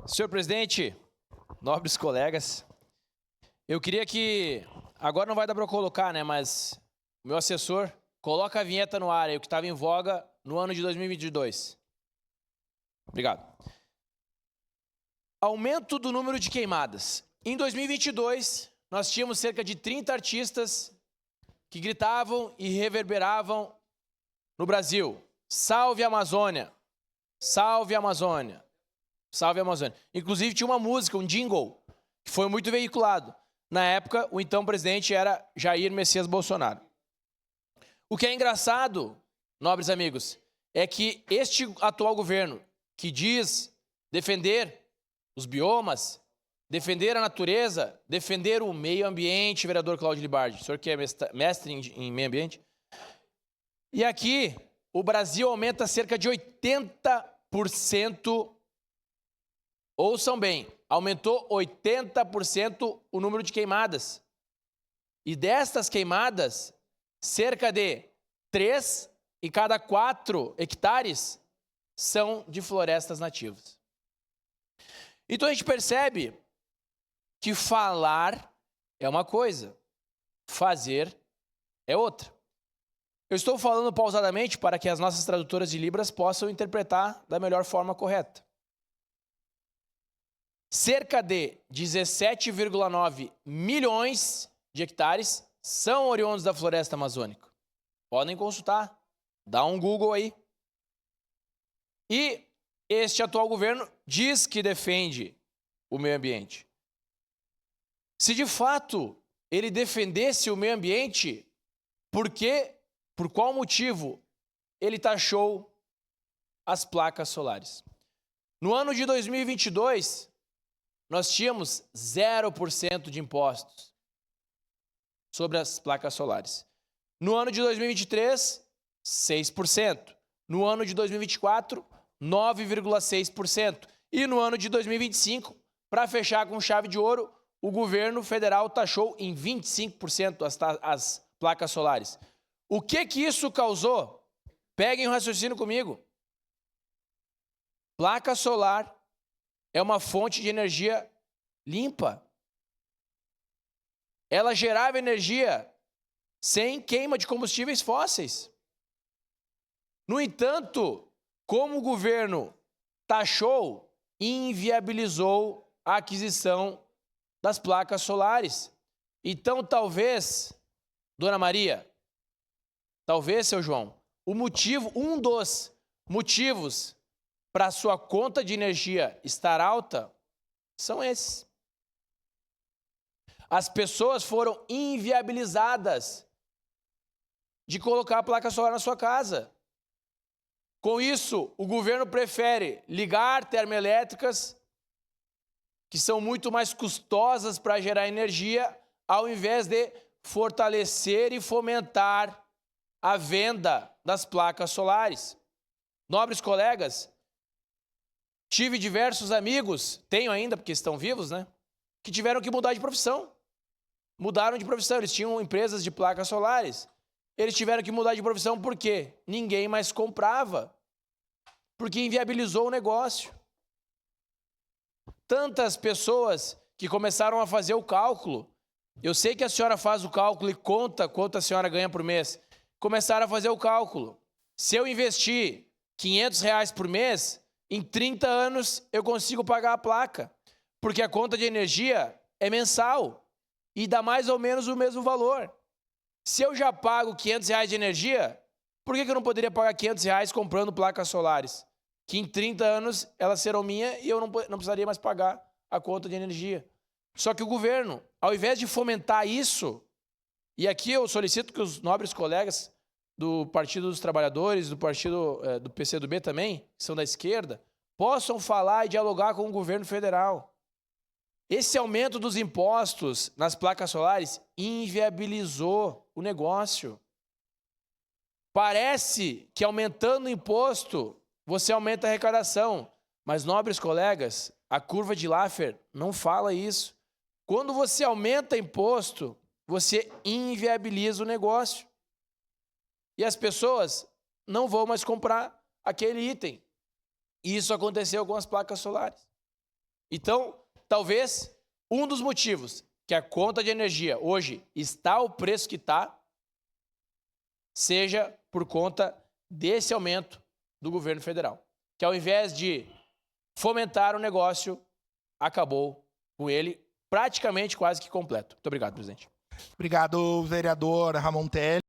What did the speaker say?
Senhor presidente, nobres colegas, eu queria que, agora não vai dar para eu colocar, né, mas o meu assessor coloca a vinheta no ar aí, o que estava em voga no ano de 2022. Obrigado. Aumento do número de queimadas. Em 2022, nós tínhamos cerca de 30 artistas que gritavam e reverberavam no Brasil. Salve a Amazônia! Salve a Amazônia! Salve a Amazônia. Inclusive tinha uma música, um jingle, que foi muito veiculado. Na época, o então presidente era Jair Messias Bolsonaro. O que é engraçado, nobres amigos, é que este atual governo, que diz defender os biomas, defender a natureza, defender o meio ambiente, vereador Cláudio Libardi, o senhor que é mestre em meio ambiente, e aqui o Brasil aumenta cerca de 80%. Ouçam bem, aumentou 80% o número de queimadas. E destas queimadas, cerca de 3 em cada 4 hectares são de florestas nativas. Então a gente percebe que falar é uma coisa, fazer é outra. Eu estou falando pausadamente para que as nossas tradutoras de Libras possam interpretar da melhor forma correta. Cerca de 17,9 milhões de hectares são oriundos da floresta amazônica. Podem consultar, dá um Google aí. E este atual governo diz que defende o meio ambiente. Se de fato ele defendesse o meio ambiente, por qual motivo ele taxou as placas solares? No ano de 2022, nós tínhamos 0% de impostos sobre as placas solares. No ano de 2023, 6%. No ano de 2024, 9,6%. E no ano de 2025, para fechar com chave de ouro, o governo federal taxou em 25% as placas solares. O que isso causou? Peguem o raciocínio comigo. Placa solar é uma fonte de energia limpa. Ela gerava energia sem queima de combustíveis fósseis. No entanto, como o governo taxou, inviabilizou a aquisição das placas solares. Então, talvez, Dona Maria, talvez, seu João, um dos motivos para a sua conta de energia estar alta são esses. As pessoas foram inviabilizadas de colocar a placa solar na sua casa. Com isso, o governo prefere ligar termoelétricas, que são muito mais custosas para gerar energia, ao invés de fortalecer e fomentar a venda das placas solares. Nobres colegas, tive diversos amigos, tenho ainda, porque estão vivos, né? Que tiveram que mudar de profissão. Mudaram de profissão, eles tinham empresas de placas solares. Eles tiveram que mudar de profissão por quê? Ninguém mais comprava. Porque inviabilizou o negócio. Tantas pessoas que começaram a fazer o cálculo. Eu sei que a senhora faz o cálculo e conta quanto a senhora ganha por mês. Começaram a fazer o cálculo. Se eu investir R$500 por mês, em 30 anos eu consigo pagar a placa. Porque a conta de energia é mensal e dá mais ou menos o mesmo valor. Se eu já pago R$500 de energia, por que eu não poderia pagar R$500 comprando placas solares? Que em 30 anos elas serão minhas e eu não precisaria mais pagar a conta de energia. Só que o governo, ao invés de fomentar isso, e aqui eu solicito que os nobres colegas do Partido dos Trabalhadores, do Partido do PCdoB também, que são da esquerda, possam falar e dialogar com o governo federal. Esse aumento dos impostos nas placas solares inviabilizou o negócio. Parece que aumentando o imposto, você aumenta a arrecadação. Mas, nobres colegas, a curva de Laffer não fala isso. Quando você aumenta imposto, você inviabiliza o negócio. E as pessoas não vão mais comprar aquele item. E isso aconteceu com as placas solares. Então, talvez um dos motivos que a conta de energia hoje está o preço que está seja por conta desse aumento do governo federal, que ao invés de fomentar o negócio, acabou com ele praticamente quase que completo. Muito obrigado, presidente. Obrigado, vereador Ramon Telles.